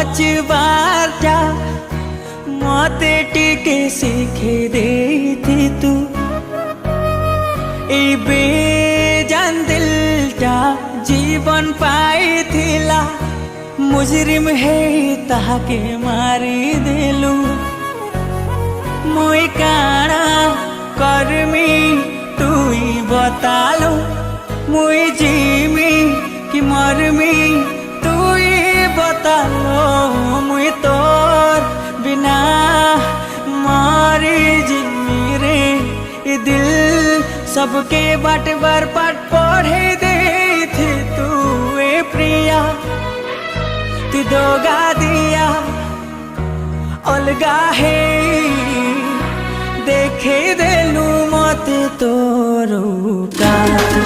बचबारटा मते टिके शिखे देती तू ए बेजान दिलटा जीवन पाइथिला मुजरिम है ताके मारी देलु मुई काना कर्मी तुई बतालु मुई जीमी कि मरमी तुई बतालो मुई तोर बिना मारी जिमी रे दिल सबके बाट बरपाट पढ़े दे थे तू ए प्रिया तू दोगा दिया अलगा है देखे देलू मत तोरू का।